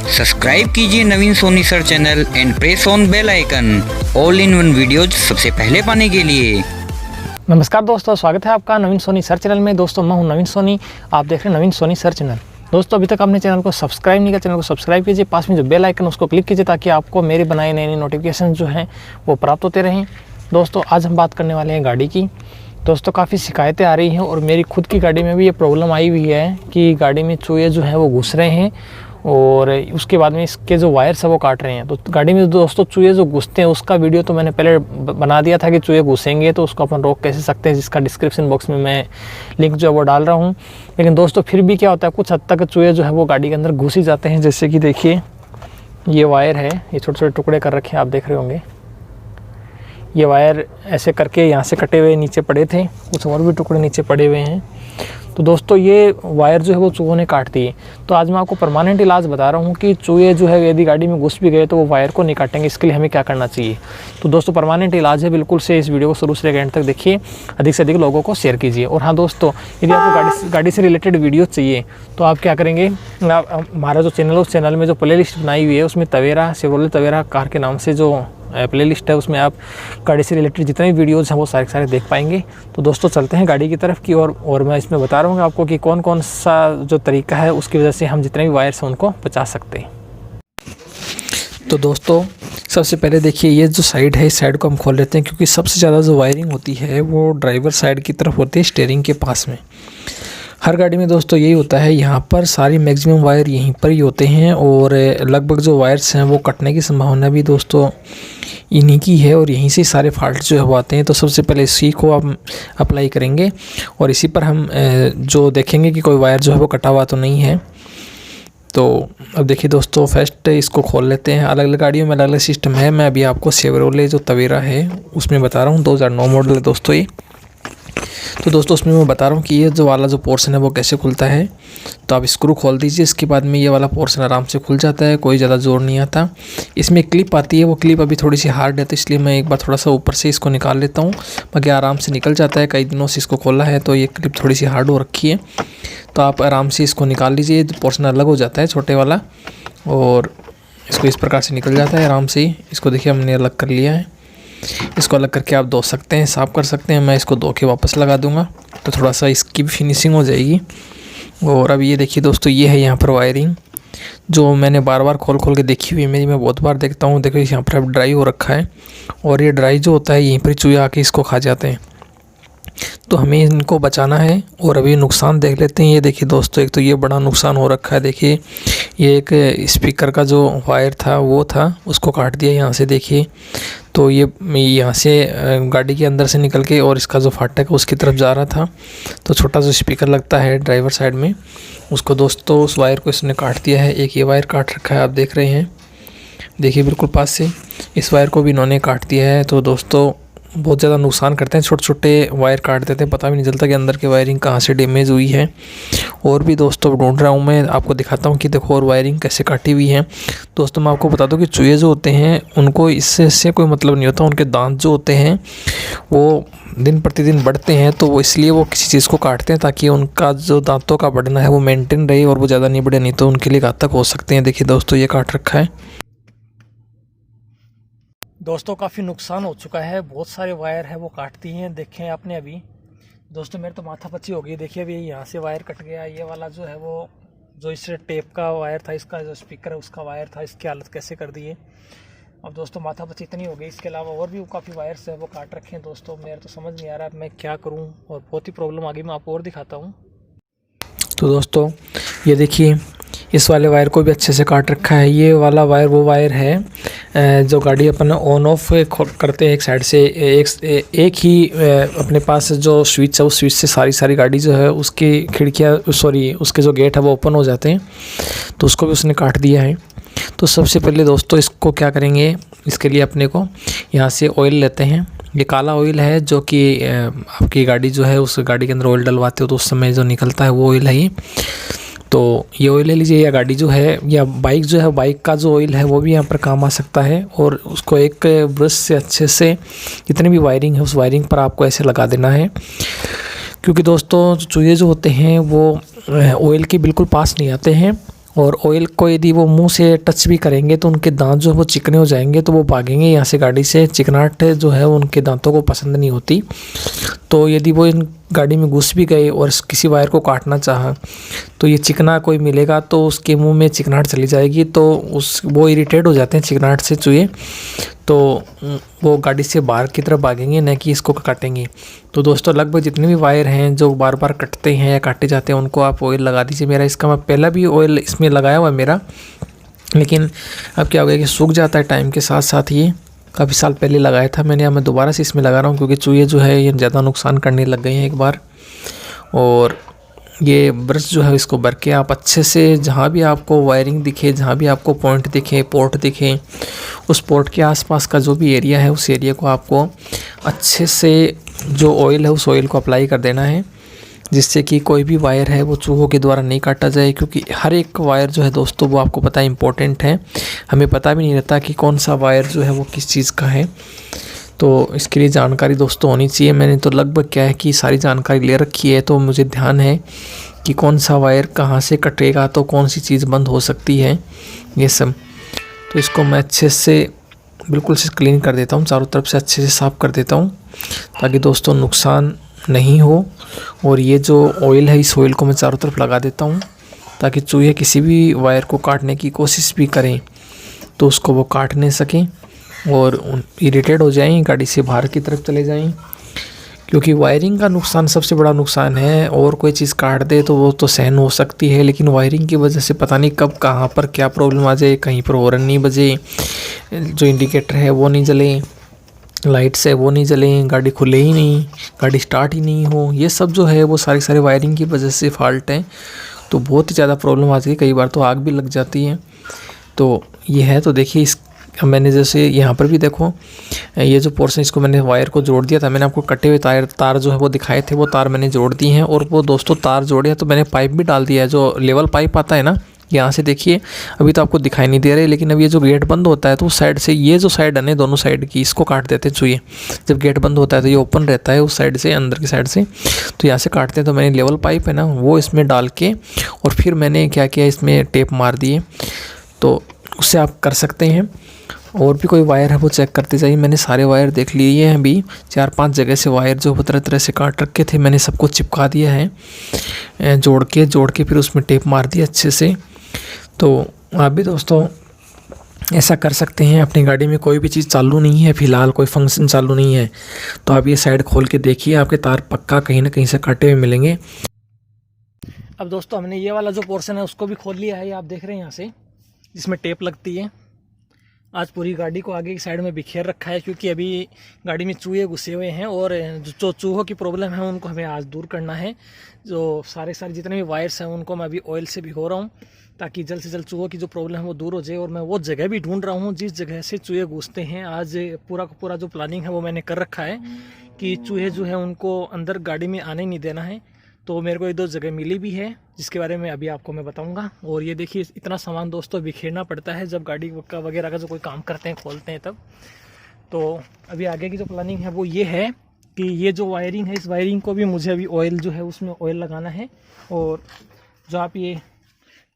Subscribe कीजिए Naveen Soni sir channel and press on bell icon, all in one videos सबसे पहले पाने के लिए। नमस्कार दोस्तों, स्वागत है आपका नवीन सोनी सर चैनल में। दोस्तों मैं हूं नवीन सोनी, आप देख रहे हैं नवीन सोनी सर चैनल। दोस्तों अभी तक आपने चैनल को सब्सक्राइब नहीं किया, चैनल को सब्सक्राइब कीजिए, पास में जो बेल आइकन उसको क्लिक कीजिए ताकि आपको मेरे बनाए नए नए नोटिफिकेशन जो हैं वो प्राप्त होते रहें। दोस्तों आज हम बात करने वाले हैं गाड़ी की। दोस्तों काफ़ी शिकायतें आ रही हैं और मेरी खुद की गाड़ी में भी ये प्रॉब्लम आई हुई है कि गाड़ी में चूहे जो हैं वो घुस रहे हैं और उसके बाद में इसके जो वायर्स है वो काट रहे हैं। तो गाड़ी में दोस्तों चूहे जो घुसते हैं उसका वीडियो तो मैंने पहले बना दिया था कि चूहे घुसेंगे तो उसको अपन रोक कैसे सकते हैं, जिसका डिस्क्रिप्शन बॉक्स में मैं लिंक जो है वो डाल रहा हूँ। लेकिन दोस्तों फिर भी क्या होता है, कुछ हद तक चूहे जो है वो गाड़ी के अंदर घुस ही जाते हैं। जैसे कि देखिए ये वायर है, ये छोटे छोटे टुकड़े कर रखे हैं, आप देख रहे होंगे। ये वायर ऐसे करके यहाँ से कटे हुए नीचे पड़े थे, कुछ और भी टुकड़े नीचे पड़े हुए हैं। तो दोस्तों ये वायर जो है वो चूहों ने काट दिए। तो आज मैं आपको परमानेंट इलाज बता रहा हूँ कि चूहे जो है यदि गाड़ी में घुस भी गए तो वो वायर को नहीं काटेंगे, इसके लिए हमें क्या करना चाहिए। तो दोस्तों परमानेंट इलाज है, बिल्कुल से इस वीडियो को शुरू से एंड तक देखिए, अधिक से अधिक लोगों को शेयर कीजिए। और हाँ दोस्तों, यदि आपको गाड़ी से रिलेटेड वीडियो चाहिए तो आप क्या करेंगे, हमारा जो चैनल है उस चैनल में जो प्ले लिस्ट बनाई हुई है उसमें तवेरा शेवरलेट तवेरा कार के नाम से जो प्ले लिस्ट है उसमें आप गाड़ी से रिलेटेड जितने भी वीडियोज़ हैं वो सारे देख पाएंगे। तो दोस्तों चलते हैं गाड़ी की तरफ की और मैं इसमें बता रहा हूँ आपको कि कौन कौन सा जो तरीका है उसकी वजह से हम जितने भी वायर्स हैं उनको बचा सकते हैं। तो दोस्तों सबसे पहले देखिए ये जो साइड है, इस साइड को हम खोल लेते हैं क्योंकि सबसे ज़्यादा जो वायरिंग होती है वो ड्राइवर साइड की तरफ होती है, स्टीयरिंग के पास में। हर गाड़ी में दोस्तों यही होता है, यहाँ पर सारी मैक्सिमम वायर यहीं पर ही होते हैं और लगभग जो वायर्स हैं वो कटने की संभावना भी दोस्तों इन्हीं की है और यहीं से सारे फॉल्ट जो है वो आते हैं। तो सबसे पहले इसी को हम अप्लाई करेंगे और इसी पर हम जो देखेंगे कि कोई वायर जो है वो कटा हुआ तो नहीं है। तो अब देखिए दोस्तों फर्स्ट इसको खोल लेते हैं। अलग अलग गाड़ियों में अलग अलग सिस्टम है, मैं अभी आपको शेवरलेट जो तवेरा है उसमें बता रहा हूँ, 2009 मॉडल है दोस्तों ये। तो दोस्तों उसमें मैं बता रहा हूँ कि ये जो वाला जो पोर्शन है वो कैसे खुलता है। तो आप स्क्रू खोल दीजिए, इसके बाद में ये वाला पोर्शन आराम से खुल जाता है, कोई ज़्यादा जोर नहीं आता। इसमें क्लिप आती है, वो क्लिप अभी थोड़ी सी हार्ड है तो इसलिए मैं एक बार थोड़ा सा ऊपर से इसको निकाल लेता हूँ, बाकी आराम से निकल जाता है। कई दिनों से इसको खोला है तो ये क्लिप थोड़ी सी हार्ड हो रखी है, तो आप आराम से इसको निकाल लीजिए। पोर्शन अलग हो जाता है छोटे वाला और इसको इस प्रकार से निकल जाता है आराम से ही। इसको देखिए हमने अलग कर लिया है, इसको अलग करके आप धो सकते हैं, साफ़ कर सकते हैं। मैं इसको धो के वापस लगा दूंगा तो थोड़ा सा इसकी भी फिनिशिंग हो जाएगी। और अब ये देखिए दोस्तों, ये है यहाँ पर वायरिंग जो मैंने बार बार खोल के देखी हुई है मेरी, मैं बहुत बार देखता हूँ। देखो यहाँ पर अब ड्राई हो रखा है और ये ड्राई जो होता है यहीं पर चूहे आके इसको खा जाते हैं, तो हमें इनको बचाना है। और अभी नुकसान देख लेते हैं। ये देखिए दोस्तों, एक तो ये बड़ा नुकसान हो रखा है। देखिए ये एक स्पीकर का जो वायर था वो था, उसको काट दिया यहाँ से। देखिए तो ये यहाँ से गाड़ी के अंदर से निकल के और इसका जो फाटक है उसकी तरफ जा रहा था, तो छोटा सा स्पीकर लगता है ड्राइवर साइड में, उसको दोस्तों उस वायर को इसने काट दिया है। एक ये वायर काट रखा है, आप देख रहे हैं, देखिए बिल्कुल पास से इस वायर को भी इन्होंने काट दिया है। तो दोस्तों बहुत ज़्यादा नुकसान करते हैं, छोटे छोटे वायर काट देते हैं, पता भी नहीं चलता कि अंदर की वायरिंग कहाँ से डैमेज हुई है। और भी दोस्तों ढूंढ रहा हूँ मैं, आपको दिखाता हूँ कि देखो और वायरिंग कैसे काटी हुई है। दोस्तों मैं आपको बता दूँ कि चूहे जो होते हैं उनको इससे कोई मतलब नहीं होता, उनके दांत जो होते हैं वो दिन प्रतिदिन बढ़ते हैं, तो वो इसलिए वो किसी चीज़ को काटते हैं ताकि उनका जो दांतों का बढ़ना है वो मेनटेन रहे और वो ज़्यादा नहीं बढ़े, नहीं तो उनके लिए घातक हो सकते हैं। देखिए दोस्तों ये काट रखा है। दोस्तों काफ़ी नुकसान हो चुका है, बहुत सारे वायर है वो काटती हैं, देखें आपने अभी। दोस्तों मेरे तो माथा पच्ची हो गई। देखिए अभी यहाँ से वायर कट गया, ये वाला जो है वो जो इससे टेप का वायर था, इसका जो स्पीकर है उसका वायर था, इसकी हालत कैसे कर दी है। अब दोस्तों माथा पच्ची इतनी हो गई, इसके अलावा और भी काफ़ी वायर्स है वो काट रखे हैं। दोस्तों मेरे तो समझ नहीं आ रहा मैं क्या करूँ और बहुत ही प्रॉब्लम आ गई। मैं आपको और दिखाता हूँ। तो दोस्तों ये देखिए इस वाले वायर को भी अच्छे से काट रखा है। ये वाला वायर वो वायर है जो गाड़ी अपन ऑन ऑफ करते हैं एक साइड से, एक ही अपने पास जो स्विच है उस स्विच से सारी गाड़ी जो है उसकी खिड़कियाँ उसके जो गेट है वो ओपन हो जाते हैं, तो उसको भी उसने काट दिया है। तो सबसे पहले दोस्तों इसको क्या करेंगे, इसके लिए अपने को यहाँ से ऑयल लेते हैं। ये काला ऑयल है जो कि आपकी गाड़ी जो है उस गाड़ी के अंदर ऑयल डलवाते हो तो उस समय जो निकलता है वो ऑयल है ये। तो ये ऑयल ले लीजिए, या गाड़ी जो है या बाइक जो है, बाइक का जो ऑयल है वो भी यहाँ पर काम आ सकता है। और उसको एक ब्रश से अच्छे से जितनी भी वायरिंग है उस वायरिंग पर आपको ऐसे लगा देना है, क्योंकि दोस्तों चूहे जो होते हैं वो ऑयल के बिल्कुल पास नहीं आते हैं और ऑयल को यदि वो मुंह से टच भी करेंगे तो उनके दांत जो है वो चिकने हो जाएंगे, तो वो भागेंगे यहाँ से गाड़ी से। चिकनाहट जो है वो उनके दांतों को पसंद नहीं होती। तो यदि वो इन गाड़ी में घुस भी गए और किसी वायर को काटना चाहा तो ये चिकना कोई मिलेगा तो उसके मुंह में चिकनाहट चली जाएगी, तो वो इरिटेट हो जाते हैं चिकनाहट से चूहे, तो वो गाड़ी से बाहर की तरफ भागेंगे, न कि इसको काटेंगे। तो दोस्तों लगभग जितने भी वायर हैं जो बार बार कटते हैं या काटे जाते हैं उनको आप ऑयल लगा दीजिए। मेरा इसका मैं पहला भी ऑयल इसमें लगाया हुआ है मेरा, लेकिन अब क्या हो गया कि सूख जाता है टाइम के साथ साथ। ये काफ़ी साल पहले लगाया था मैंने, अब मैं दोबारा से इसमें लगा रहा हूँ क्योंकि चूहे जो है ये ज़्यादा नुकसान करने लग गए हैं एक बार। और ये ब्रश जो है इसको भर के आप अच्छे से जहाँ भी आपको वायरिंग दिखे, जहाँ भी आपको पॉइंट दिखे, पोर्ट दिखे, उस पोर्ट के आसपास का जो भी एरिया है उस एरिया को आपको अच्छे से जो ऑयल है उस ऑयल को अप्लाई कर देना है, जिससे कि कोई भी वायर है वो चूहों के द्वारा नहीं काटा जाए। क्योंकि हर एक वायर जो है दोस्तों वो आपको पता है इम्पोर्टेंट है, हमें पता भी नहीं रहता कि कौन सा वायर जो है वो किस चीज़ का है। तो इसके लिए जानकारी दोस्तों होनी चाहिए। मैंने तो लगभग क्या है कि सारी जानकारी ले रखी है, तो मुझे ध्यान है कि कौन सा वायर कहाँ से कटेगा तो कौन सी चीज़ बंद हो सकती है, ये सब। तो इसको मैं अच्छे से बिल्कुल से क्लीन कर देता हूँ, चारों तरफ से अच्छे से साफ़ कर देता हूँ ताकि दोस्तों नुकसान नहीं हो। और ये जो ऑयल है इस ऑयल को मैं चारों तरफ लगा देता हूँ ताकि चूहे किसी भी वायर को काटने की कोशिश भी करें तो उसको वो काट नहीं सकें और इरिटेट हो जाएं, गाड़ी से बाहर की तरफ चले जाएं। क्योंकि वायरिंग का नुकसान सबसे बड़ा नुकसान है। और कोई चीज़ काट दे तो वो तो सहन हो सकती है, लेकिन वायरिंग की वजह से पता नहीं कब कहाँ पर क्या प्रॉब्लम आ जाए, कहीं पर हॉर्न नहीं बजे, जो इंडिकेटर है वो नहीं जले, लाइट्स है वो नहीं जलें, गाड़ी खुले ही नहीं, गाड़ी स्टार्ट ही नहीं हो, ये सब जो है वो सारी वायरिंग की वजह से फॉल्ट है। तो बहुत ही ज़्यादा प्रॉब्लम आ जाती है, कई बार तो आग भी लग जाती है। तो ये है, तो देखिए इस मैंने जैसे यहाँ पर भी देखो ये जो पोर्शन इसको मैंने वायर को जोड़ दिया था, मैंने आपको कटे हुए तार जो है वो दिखाए थे, वो तार मैंने जोड़ दी हैं। और वो दोस्तों तार जोड़े हैं तो मैंने पाइप भी डाल दिया है, जो लेवल पाइप आता है ना, यहाँ से देखिए अभी तो आपको दिखाई नहीं दे रहे, लेकिन अब ये जो गेट बंद होता है तो उस साइड से, ये जो साइड है ना दोनों साइड की, इसको काट देते हैं चूहे। जब गेट बंद होता है तो ये ओपन रहता है उस साइड से, अंदर की साइड से, तो यहाँ से काटते हैं। तो मैंने लेवल पाइप है ना वो इसमें डाल के और फिर मैंने क्या किया, इसमें टेप मार दिए। तो उससे आप कर सकते हैं। और भी कोई वायर है वो चेक करते जाइए। मैंने सारे वायर देख लिए हैं, अभी 4-5 जगह से वायर जो तरह तरह से काट रखे थे मैंने सबको चिपका दिया है, जोड़ के फिर उसमें टेप मार दिया अच्छे से। तो आप भी दोस्तों ऐसा कर सकते हैं। अपनी गाड़ी में कोई भी चीज़ चालू नहीं है, फ़िलहाल कोई फंक्शन चालू नहीं है, तो आप ये साइड खोल के देखिए, आपके तार पक्का कहीं ना कहीं से कटे हुए मिलेंगे। अब दोस्तों हमने ये वाला जो पोर्शन है उसको भी खोल लिया है, ये आप देख रहे हैं यहाँ से जिसमें टेप लगती है। आज पूरी गाड़ी को आगे की साइड में बिखेर रखा है, क्योंकि अभी गाड़ी में चूहे घुसे हुए हैं और जो चूहों की प्रॉब्लम है उनको हमें आज दूर करना है। जो सारे जितने भी वायर्स हैं उनको मैं अभी ऑयल से भिगो रहा हूँ ताकि जल्द से जल्द चूहों की जो प्रॉब्लम है वो दूर हो जाए। और मैं वो जगह भी ढूंढ रहा हूँ जिस जगह से चूहे घुसते हैं। आज पूरा का पूरा जो प्लानिंग है वो मैंने कर रखा है कि चूहे जो है उनको अंदर गाड़ी में आने नहीं देना है। तो मेरे को 1-2 जगह मिली भी है जिसके बारे में अभी आपको मैं बताऊंगा। और ये देखिए इतना सामान दोस्तों बिखेरना पड़ता है जब गाड़ी का वगैरह का जो कोई काम करते हैं, खोलते हैं तब। तो अभी आगे की जो प्लानिंग है वो ये है कि ये जो वायरिंग है इस वायरिंग को भी मुझे अभी ऑयल जो है उसमें ऑयल लगाना है। और जो आप ये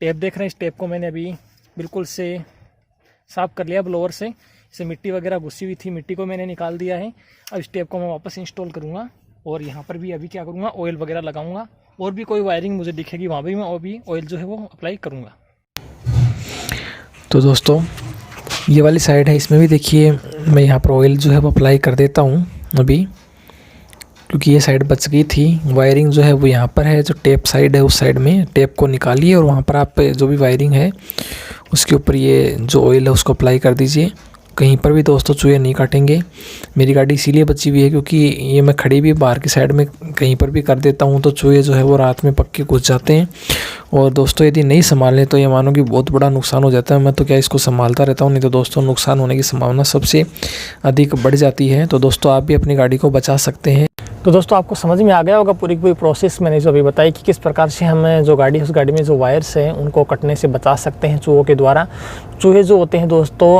टेप देख रहे हैं इस टेप को मैंने अभी बिल्कुल से साफ़ कर लिया ब्लोअर से। इसे मिट्टी वगैरह घुसी हुई थी, मिट्टी को मैंने निकाल दिया है। अब इस टेप को मैं वापस इंस्टॉल करूँगा और यहाँ पर भी अभी क्या करूँगा, ऑयल वगैरह लगाऊंगा। और भी कोई वायरिंग मुझे दिखेगी वहाँ भी मैं और भी ऑयल जो है वो अप्लाई करूँगा। तो दोस्तों ये वाली साइड है, इसमें भी देखिए मैं यहाँ पर ऑयल जो है वो अप्लाई कर देता हूँ अभी, क्योंकि ये साइड बच गई थी। वायरिंग जो है वो यहाँ पर है, जो टेप साइड है उस साइड में टेप को निकालिए और वहाँ पर आप जो भी वायरिंग है उसके ऊपर ये जो ऑयल है उसको अप्लाई कर दीजिए। कहीं पर भी दोस्तों चूहे नहीं काटेंगे। मेरी गाड़ी इसीलिए बची हुई है क्योंकि ये मैं खड़ी भी बाहर की साइड में कहीं पर भी कर देता हूँ तो चूहे जो है वो रात में पक्के घुस जाते हैं। और दोस्तों यदि नहीं संभालें तो ये मानो कि बहुत बड़ा नुकसान हो जाता है। मैं तो क्या इसको संभालता रहता हूँ, नहीं तो दोस्तों नुकसान होने की संभावना सबसे अधिक बढ़ जाती है। तो दोस्तों आप भी अपनी गाड़ी को बचा सकते हैं। तो दोस्तों आपको समझ में आ गया होगा पूरी की पूरी प्रोसेस मैंने जो अभी बताई कि किस प्रकार से हम जो गाड़ी उस गाड़ी में जो वायर्स हैं उनको कटने से बचा सकते हैं चूहों के द्वारा। चूहे जो होते हैं दोस्तों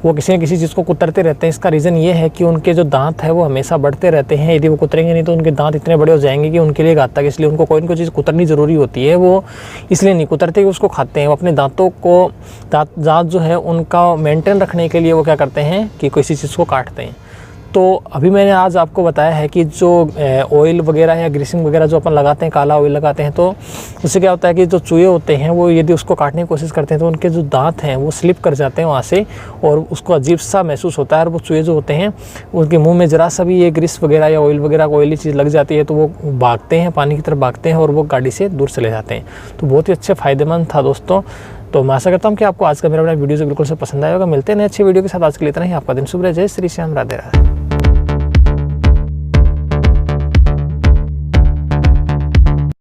वो किसी न किसी चीज़ को कुतरते रहते हैं। इसका रीज़न ये है कि उनके जो दांत है वो हमेशा बढ़ते रहते हैं। यदि वो कुतरेंगे नहीं तो उनके दांत इतने बड़े हो जाएंगे कि उनके लिए घातक, इसलिए उनको कोई न कोई चीज़ कुतरनी ज़रूरी होती है। वो इसलिए नहीं कुतरते कि उसको खाते हैं, वो अपने दांतों को दांत जो है उनका मेंटेन रखने के लिए वो क्या करते हैं कि किसी चीज़ को काटते हैं। तो अभी मैंने आज आपको बताया है कि जो ऑयल वगैरह या ग्रीसिंग वगैरह जो अपन लगाते हैं, काला ऑयल लगाते हैं, तो उससे क्या होता है कि जो चूहे होते हैं वो यदि उसको काटने की कोशिश करते हैं तो उनके जो दांत हैं वो स्लिप कर जाते हैं वहाँ से और उसको अजीब सा महसूस होता है। और वो चूहे जो होते हैं उनके मुंह में ज़रा सा भी ये ग्रीस वगैरह या ऑयल वगैरह ऑयली चीज़ लग जाती है तो वो भागते हैं, पानी की तरफ भागते हैं और वो गाड़ी से दूर चले जाते हैं। तो बहुत ही अच्छे फ़ायदेमंद था दोस्तों। तो मैं आशा करता हूँ कि आपको आज का मेरा वीडियो बिल्कुल से पसंद आएगा। मिलते हैं नए अच्छे वीडियो के साथ। आज के लिए इतना ही। आपका दिन शुभ रहे। जय श्री श्याम। राधे राधे।